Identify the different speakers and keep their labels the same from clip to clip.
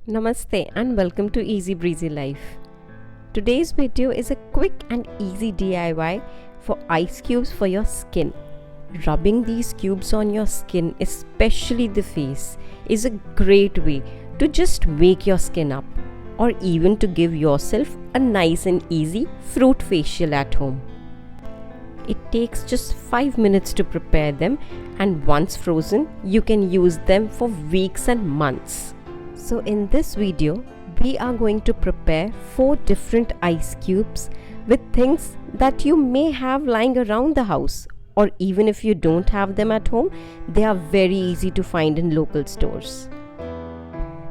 Speaker 1: Namaste and welcome to Easy Breezy Life. Today's video is a quick and easy DIY for ice cubes for your skin. Rubbing these cubes on your skin, especially the face, is a great way to just wake your skin up or even to give yourself a nice and easy fruit facial at home. It takes just 5 minutes to prepare them, and once frozen, you can use them for weeks and months. So in this video, we are going to prepare 4 different ice cubes with things that you may have lying around the house, or even if you don't have them at home, they are very easy to find in local stores.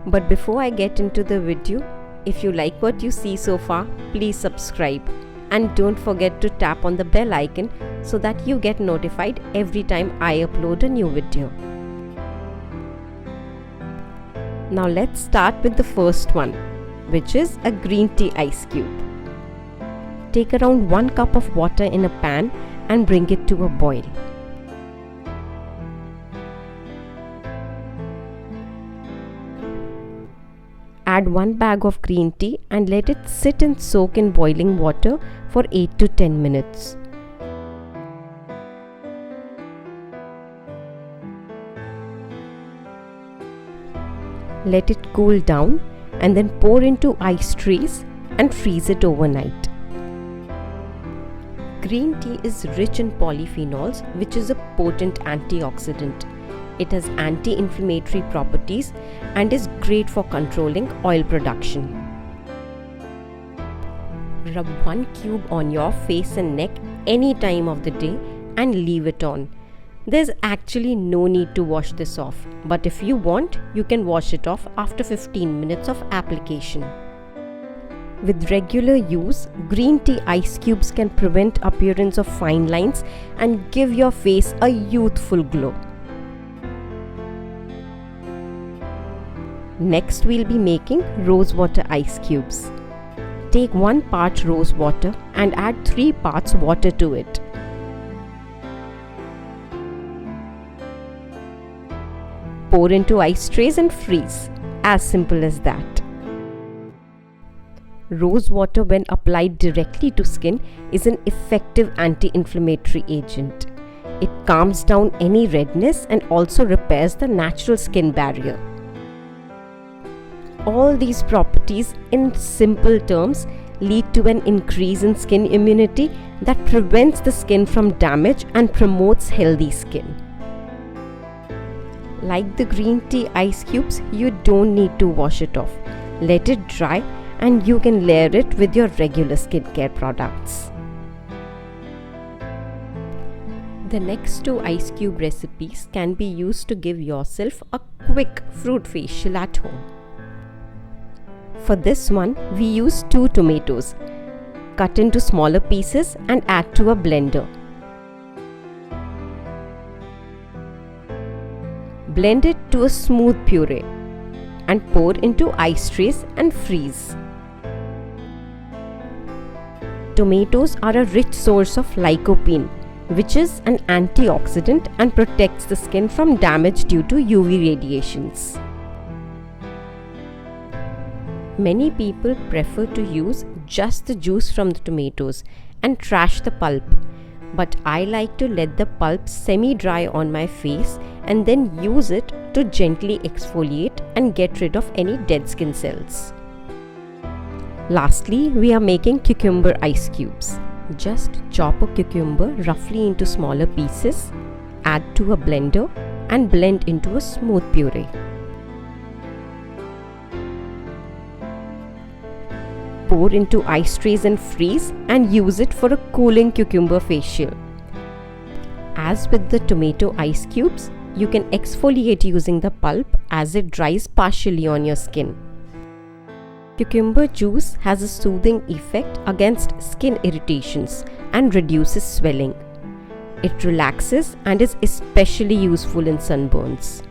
Speaker 1: But before I get into the video, if you like what you see so far, please subscribe and don't forget to tap on the bell icon so that you get notified every time I upload a new video. Now let's start with the first one, which is a green tea ice cube. Take around 1 cup of water in a pan and bring it to a boil. Add 1 bag of green tea and let it sit and soak in boiling water for 8 to 10 minutes. Let it cool down and then pour into ice trays and freeze it overnight. Green tea is rich in polyphenols, which is a potent antioxidant. It has anti-inflammatory properties and is great for controlling oil production. Rub 1 cube on your face and neck any time of the day and leave it on. There's actually no need to wash this off, but if you want, you can wash it off after 15 minutes of application. With regular use, green tea ice cubes can prevent appearance of fine lines and give your face a youthful glow. Next, we'll be making rose water ice cubes. Take 1 part rose water and add 3 parts water to it. Pour into ice trays and freeze. As simple as that. Rose water, when applied directly to skin, is an effective anti-inflammatory agent. It calms down any redness and also repairs the natural skin barrier. All these properties, in simple terms, lead to an increase in skin immunity that prevents the skin from damage and promotes healthy skin. Like the green tea ice cubes, you don't need to wash it off. Let it dry and you can layer it with your regular skincare products. The next 2 ice cube recipes can be used to give yourself a quick fruit facial at home. For this one, we use 2 tomatoes. Cut into smaller pieces and add to a blender. Blend it to a smooth puree and pour into ice trays and freeze. Tomatoes are a rich source of lycopene, which is an antioxidant and protects the skin from damage due to UV radiations. Many people prefer to use just the juice from the tomatoes and trash the pulp. But I like to let the pulp semi-dry on my face and then use it to gently exfoliate and get rid of any dead skin cells. Lastly, we are making cucumber ice cubes. Just chop a cucumber roughly into smaller pieces, add to a blender and blend into a smooth puree. Pour into ice trays and freeze and use it for a cooling cucumber facial. As with the tomato ice cubes, you can exfoliate using the pulp as it dries partially on your skin. Cucumber juice has a soothing effect against skin irritations and reduces swelling. It relaxes and is especially useful in sunburns.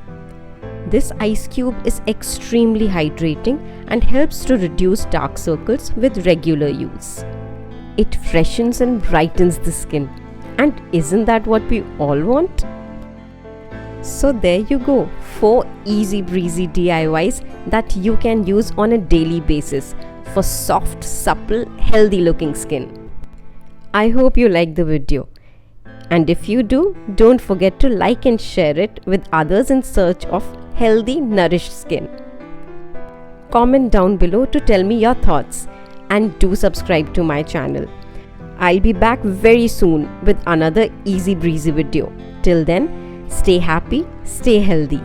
Speaker 1: This ice cube is extremely hydrating and helps to reduce dark circles with regular use. It freshens and brightens the skin. And isn't that what we all want? So there you go, 4 easy breezy DIYs that you can use on a daily basis for soft, supple, healthy looking skin. I hope you liked the video. And if you do, don't forget to like and share it with others in search of healthy, nourished skin. Comment down below to tell me your thoughts and do subscribe to my channel. I'll be back very soon with another easy breezy video. Till then, stay happy, stay healthy.